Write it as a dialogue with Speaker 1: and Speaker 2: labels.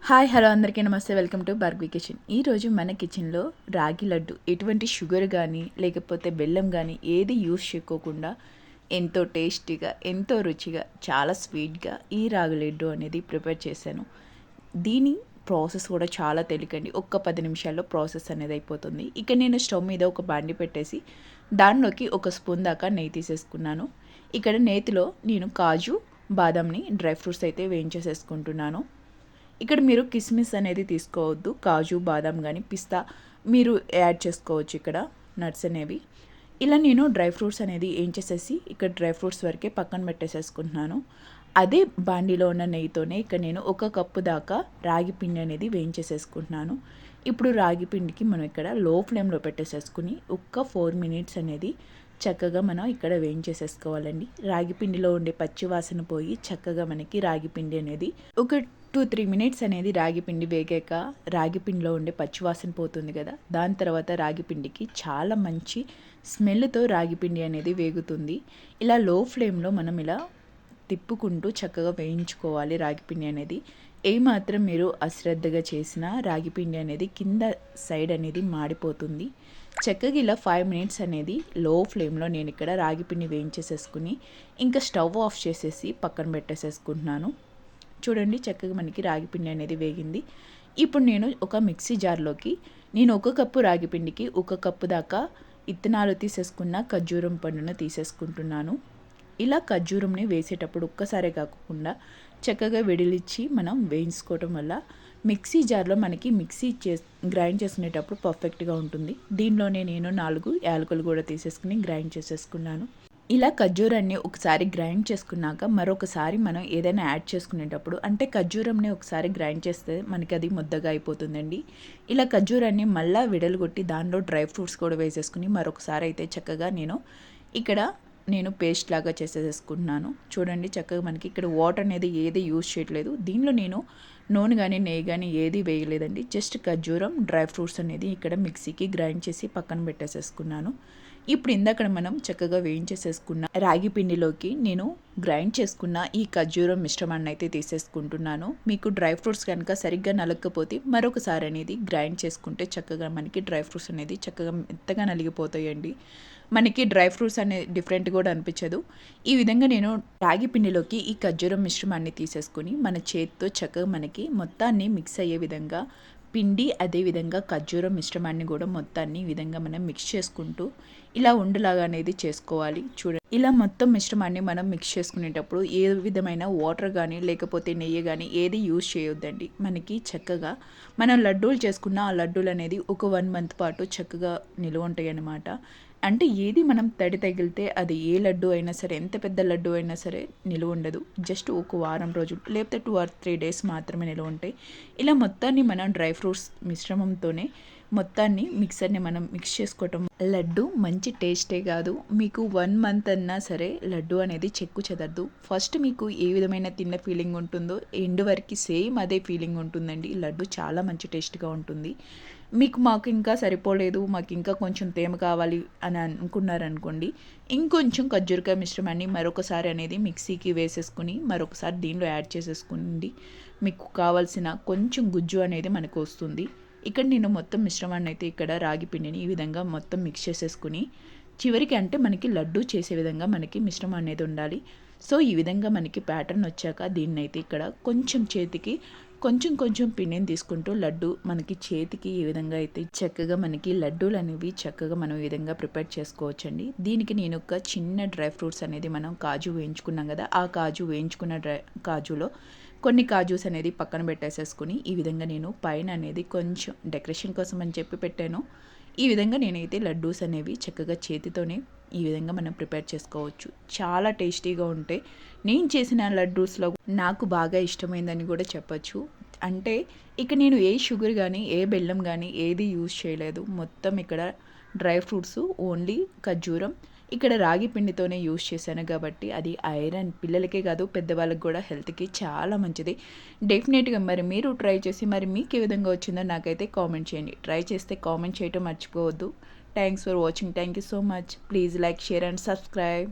Speaker 1: Hi hello అందరికీ నమస్తే. Welcome to Bhargavi kitchen. ఈరోజు మన కిచెన్లో రాగి లడ్డు ఎటువంటి షుగర్ కానీ లేకపోతే బెల్లం కానీ ఏది యూస్ చేసుకోకుండా ఎంతో టేస్టీగా ఎంతో రుచిగా చాలా స్వీట్గా ఈ రాగి లడ్డు అనేది ప్రిపేర్ చేశాను. దీని ప్రాసెస్ కూడా చాలా తేలికండి. ఒక్క 10 నిమిషాల్లో ప్రాసెస్ అనేది అయిపోతుంది. ఇక నేను స్టవ్ మీద ఒక బాండి పెట్టేసి దానిలోకి ఒక స్పూన్ దాకా నెయ్యి తీసేసుకున్నాను. ఇక్కడ నేతిలో నేను కాజు బాదంని డ్రై ఫ్రూట్స్ అయితే వేయించేసేసుకుంటున్నాను. ఇక్కడ మీరు కిస్మిస్ అనేది తీసుకోవద్దు. కాజు బాదం కానీ పిస్తా మీరు యాడ్ చేసుకోవచ్చు ఇక్కడ నట్స్ అనేవి. ఇలా నేను డ్రై ఫ్రూట్స్ అనేది ఏం చేసేసి ఇక్కడ డ్రై ఫ్రూట్స్ వరకే పక్కన పెట్టేసేసుకుంటున్నాను. అదే బాండీలో ఉన్న నెయ్యితోనే ఇక్కడ నేను 1 కప్పు దాకా రాగి పిండి అనేది వేయించేసేసుకుంటున్నాను. ఇప్పుడు రాగి పిండికి మనం ఇక్కడ లో ఫ్లేమ్లో పెట్టేసేసుకుని ఒక్క 4 మినిట్స్ అనేది చక్కగా మనం ఇక్కడ వేయించేసేసుకోవాలండి. రాగి పిండిలో ఉండే పచ్చి వాసన పోయి చక్కగా మనకి రాగి పిండి అనేది ఒక 2-3 మినిట్స్ అనేది రాగి పిండి వేగాక రాగి పిండిలో ఉండే పచ్చివాసన పోతుంది కదా. దాని తర్వాత రాగి పిండికి చాలా మంచి స్మెల్తో రాగి పిండి అనేది వేగుతుంది. ఇలా లో ఫ్లేమ్లో మనం ఇలా తిప్పుకుంటూ చక్కగా వేయించుకోవాలి రాగి పిండి అనేది. ఏమాత్రం మీరు అశ్రద్ధగా చేసినా రాగి పిండి అనేది కింద సైడ్ అనేది మాడిపోతుంది. చక్కగా ఇలా 5 మినిట్స్ అనేది లో ఫ్లేమ్లో నేను ఇక్కడ రాగి పిండి వేయించేసేసుకుని ఇంకా స్టవ్ ఆఫ్ చేసేసి పక్కన పెట్టేసేసుకుంటున్నాను. చూడండి చక్కగా మనకి రాగి పిండి అనేది వేగింది. ఇప్పుడు నేను ఒక మిక్సీ జార్లోకి నేను 1 కప్పు రాగి పిండికి 1 కప్పు దాకా ఇత్తనాలు తీసేసుకున్న ఖర్జూరం పండును తీసేసుకుంటున్నాను. ఇలా ఖర్జూరంని వేసేటప్పుడు ఒక్కసారే కాకుండా చక్కగా విడిలిచ్చి మనం వేయించుకోవటం వల్ల మిక్సీ జార్లో మనకి గ్రైండ్ చేసుకునేటప్పుడు పర్ఫెక్ట్గా ఉంటుంది. దీనిలోనే నేను 4 యాలకులు కూడా తీసేసుకుని గ్రైండ్ చేసేసుకున్నాను. ఇలా ఖర్జూరాన్ని ఒకసారి గ్రైండ్ చేసుకున్నాక మరొకసారి మనం ఏదైనా యాడ్ చేసుకునేటప్పుడు అంటే ఖర్జూరంని ఒకసారి గ్రైండ్ చేస్తే మనకి అది ముద్దగా అయిపోతుందండి. ఇలా ఖర్జూరాన్ని మళ్ళీ విడలుగొట్టి దానిలో డ్రై ఫ్రూట్స్ కూడా వేసేసుకుని మరొకసారి అయితే చక్కగా నేను పేస్ట్ లాగా చేసేసుకుంటున్నాను. చూడండి చక్కగా మనకి ఇక్కడ వాటర్ అనేది ఏది యూజ్ చేయట్లేదు. దీనిలో నేను నూనె కానీ నెయ్యి కానీ ఏది వేయలేదండి. జస్ట్ ఖర్జూరం డ్రై ఫ్రూట్స్ అనేది ఇక్కడ మిక్సీకి గ్రైండ్ చేసి పక్కన పెట్టేసేసుకున్నాను. ఇప్పుడు ఇందాక మనం చక్కగా వేయించేసేసుకున్న రాగి పిండిలోకి నేను గ్రైండ్ చేసుకున్న ఈ ఖర్జూరం మిశ్రమాన్ని అయితే తీసేసుకుంటున్నాను. మీకు డ్రై ఫ్రూట్స్ కనుక సరిగ్గా నలగకపోతే మరొకసారి అనేది గ్రైండ్ చేసుకుంటే చక్కగా మనకి డ్రై ఫ్రూట్స్ అనేది చక్కగా మెత్తగా నలిగిపోతాయండి. మనకి డ్రై ఫ్రూట్స్ అనేది డిఫరెంట్ కూడా అనిపించదు. ఈ విధంగా నేను రాగి పిండిలోకి ఈ ఖర్జూరం మిశ్రమాన్ని తీసేసుకుని మన చేతితో చక్కగా మనకి మొత్తాన్ని మిక్స్ అయ్యే విధంగా పిండి అదేవిధంగా ఖర్జూరం మిశ్రమాన్ని కూడా మొత్తాన్ని ఈ విధంగా మనం మిక్స్ చేసుకుంటూ ఇలా ఉండలాగా అనేది చేసుకోవాలి. చూడండి ఇలా మొత్తం మిశ్రమాన్ని మనం మిక్స్ చేసుకునేటప్పుడు ఏ విధమైన వాటర్ కానీ లేకపోతే నెయ్యి కానీ ఏది యూజ్ చేయొద్దండి. మనకి చక్కగా మనం లడ్డూలు చేసుకున్న ఆ లడ్డూలు అనేది ఒక 1 మంత్ పాటు చక్కగా నిలువ ఉంటాయి అన్నమాట. అంటే ఏది మనం తడి తగిలితే అది ఏ లడ్డు అయినా సరే ఎంత పెద్ద లడ్డు అయినా సరే నిలువ ఉండదు. జస్ట్ ఒక వారం రోజులు లేకపోతే 2 or 3 డేస్ మాత్రమే నిలువ ఉంటాయి. ఇలా మొత్తాన్ని మనం డ్రై ఫ్రూట్స్ మిశ్రమంతోనే మొత్తాన్ని మిక్సర్ని మనం మిక్స్ చేసుకోవటం లడ్డు మంచి టేస్టే కాదు మీకు 1 మంత్ అన్నా సరే లడ్డు అనేది చెక్కు చెదరదు. ఫస్ట్ మీకు ఏ విధమైన తిన్న ఫీలింగ్ ఉంటుందో ఎండ్ వరకు సేమ్ అదే ఫీలింగ్ ఉంటుందండి. లడ్డు చాలా మంచి టేస్ట్గా ఉంటుంది. మాకు ఇంకా సరిపోలేదు, మాకు ఇంకా కొంచెం తేమ కావాలి అని అనుకున్నారనుకోండి, ఇంకొంచెం ఖర్జూరకాయ మిశ్రమాన్ని మరొకసారి అనేది మిక్సీకి వేసేసుకుని మరొకసారి దీనిలో యాడ్ చేసేసుకోండి. మీకు కావాల్సిన కొంచెం గుజ్జు అనేది మనకు వస్తుంది. ఇక్కడ నేను మొత్తం మిశ్రమాన్ని అయితే ఇక్కడ రాగి పిండిని ఈ విధంగా మొత్తం మిక్స్ చేసేసుకుని చివరికి అంటే మనకి లడ్డు చేసే విధంగా మనకి మిశ్రమం అనేది ఉండాలి. సో ఈ విధంగా మనకి ప్యాటర్న్ వచ్చాక దీన్ని అయితే ఇక్కడ కొంచెం చేతికి కొంచెం పిండిని తీసుకుంటూ లడ్డు మనకి చేతికి ఈ విధంగా అయితే చక్కగా మనకి లడ్డూలు అనేవి చక్కగా మనం ఈ విధంగా ప్రిపేర్ చేసుకోవచ్చండి. దీనికి నేను ఒక చిన్న డ్రై ఫ్రూట్స్ అనేది మనం కాజు వేయించుకున్నాం కదా, ఆ కాజు వేయించుకున్న కాజులో కొన్ని కాజూస్ అనేది పక్కన పెట్టేసేసుకుని ఈ విధంగా నేను పైన అనేది కొంచెం డెకరేషన్ కోసం అని చెప్పి పెట్టాను. ఈ విధంగా నేనైతే లడ్డూస్ అనేవి చక్కగా చేతితోనే ఈ విధంగా మనం ప్రిపేర్ చేసుకోవచ్చు. చాలా టేస్టీగా ఉంటాయి. నేను చేసిన లడ్డూస్లో నాకు బాగా ఇష్టమైందని కూడా చెప్పచ్చు. అంటే ఇక నేను ఏ షుగర్ కానీ ఏ బెల్లం కానీ ఏది యూజ్ చేయలేదు. మొత్తం ఇక్కడ డ్రై ఫ్రూట్స్ ఓన్లీ ఖర్జూరం ఇక్కడ రాగి పిండితోనే యూజ్ చేశాను కాబట్టి అది ఐరన్ పిల్లలకే కాదు పెద్దవాళ్ళకి కూడా హెల్త్కి చాలా మంచిది. డెఫినెట్గా మరి మీరు ట్రై చేసి మరి మీకు ఏ విధంగా వచ్చిందో నాకైతే కామెంట్ చేయండి. ట్రై చేస్తే కామెంట్ చేయటం మర్చిపోవద్దు. Thanks for watching. Thank you so much. Please like, share and subscribe.